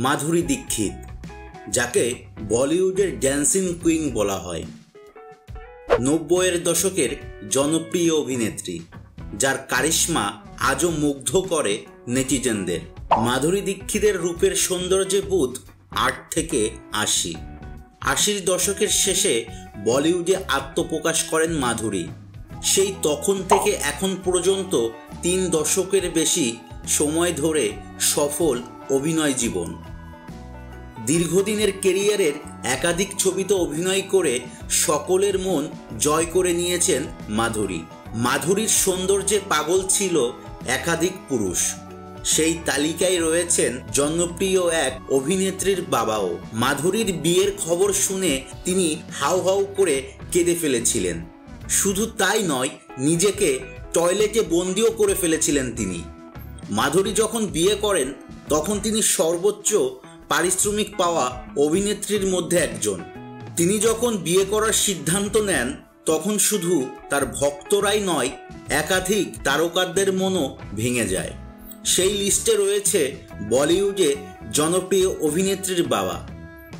মাধুরী দীক্ষিত, যাকে বলিউডের dancing queen বলা হয়, 90-এর দশকের জনপ্রিয় অভিনেত্রী, যার কারিশমা আজও মুগ্ধ করে নেটিজেনদের। মাধুরী দীক্ষিতের রূপের সৌন্দর্যে বুধ 8 থেকে 80। 80-র দশকের শেষে বলিউডে আত্মপ্রকাশ করেন মাধুরী। সেই তখন থেকে এখন পর্যন্ত 3 দশকের বেশি সময় ধরে সফল অভিনয় জীবন। দীর্ঘদিনের কেরিয়ারের একাধিক ছবিতে অভিনয় করে সকলের মন জয় করে নিয়েছেন মাধুরী। মাধুরীর সৌন্দর্যে পাগল ছিল একাধিক পুরুষ। সেই তালিকায় রয়েছেন জনপ্রিয় এক অভিনেত্রীর বাবাও। মাধুরীর বিয়ের খবর শুনে তিনি হাউ হাউ করে কেঁদে ফেলেছিলেন। শুধু তাই নয়, নিজেকে টয়লেটে বন্দিও করে ফেলেছিলেন তিনি। মাধুরী যখন বিয়ে করেন তখন তিনি সর্বোচ্চ পারিশ্রমিক পাওয়া অভিনেত্রীর মধ্যে একজন। তিনি যখন বিয়ে করার সিদ্ধান্ত নেন তখন শুধু তার ভক্তরাই নয়, একাধিক তারকাদের মনও ভেঙে যায়। সেই লিস্টে রয়েছে বলিউডে জনপ্রিয় অভিনেত্রীর বাবা।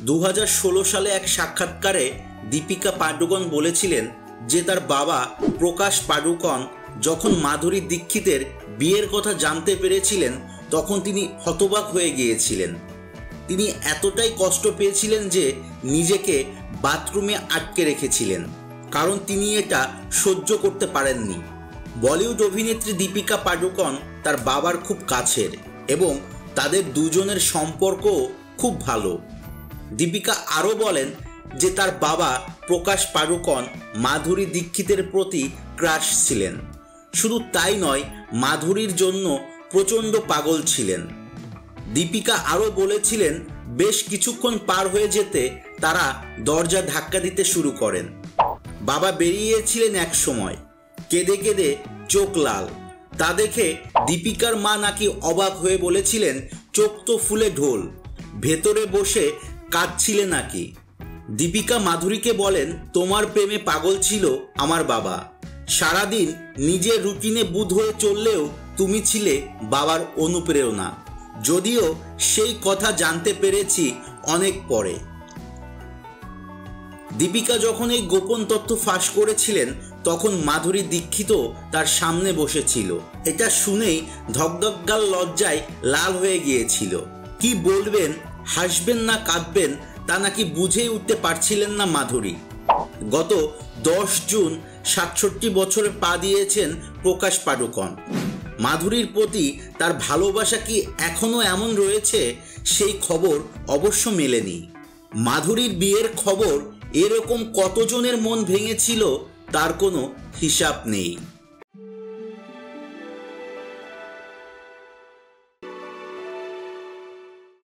2016 সালে এক সাক্ষাৎকারে দীপিকা পাডুকোন বলেছিলেন যে তার বাবা প্রকাশ পাডুকোন যখন মাধুরী দীক্ষিতের বিয়ের কথা জানতে পেরেছিলেন তখন তিনি হতবাক হয়ে গিয়েছিলেন। তিনি এতটাই কষ্ট পেয়েছিলেন যে নিজেকে বাথরুমে আটকে রেখেছিলেন, কারণ তিনি এটা সহ্য করতে পারেননি। বলিউড অভিনেত্রী দীপিকা পাডুকোন তার বাবার খুব কাছের এবং তাদের দুজনের সম্পর্কও খুব ভালো। দীপিকা আরও বলেন যে তার বাবা প্রকাশ পাডুকোন মাধুরী দীক্ষিতের প্রতি ক্রাশ ছিলেন। শুধু তাই নয়, মাধুরীর জন্য প্রচণ্ড পাগল ছিলেন। দীপিকা আরও বলেছিলেন বেশ কিছুক্ষণ পার হয়ে যেতে তারা দরজা ধাক্কা দিতে শুরু করেন। বাবা বেরিয়েছিলেন এক সময়, কেঁদে কেঁদে চোখ লাল। তা দেখে দীপিকার মা নাকি অবাক হয়ে বলেছিলেন চোখ তো ফুলে ঢোল, ভেতরে বসে কাঁদছিলে নাকি। দীপিকা মাধুরীকে বলেন তোমার প্রেমে পাগল ছিল আমার বাবা। সারাদিন নিজের রুটিনে বুঁদ হয়ে চললেও তুমি ছিলে বাবার অনুপ্রেরণা। যদিও সেই কথা জানতে পেরেছি অনেক পরে। দীপিকা যখন এই গোপন তথ্য ফাঁস করেছিলেন তখন মাধুরী দীক্ষিত তার সামনে বসেছিল। এটা শুনেই ধকধকগাল লজ্জায় লাল হয়ে গিয়েছিল। কি বলবেন, হাসবেন না কাঁদবেন তা নাকি বুঝেই উঠতে পারছিলেন না মাধুরী। গত 10 জুন 67 বছরে পা দিয়েছেন প্রকাশ পাডুকোন। মাধুরীর প্রতি তার ভালোবাসা কি এখনো এমন রয়েছে সেই খবর অবশ্য মেলেনি। মাধুরীর বিয়ের খবর এরকম কতজনের মন ভেঙেছিল তার কোনো হিসাব নেই।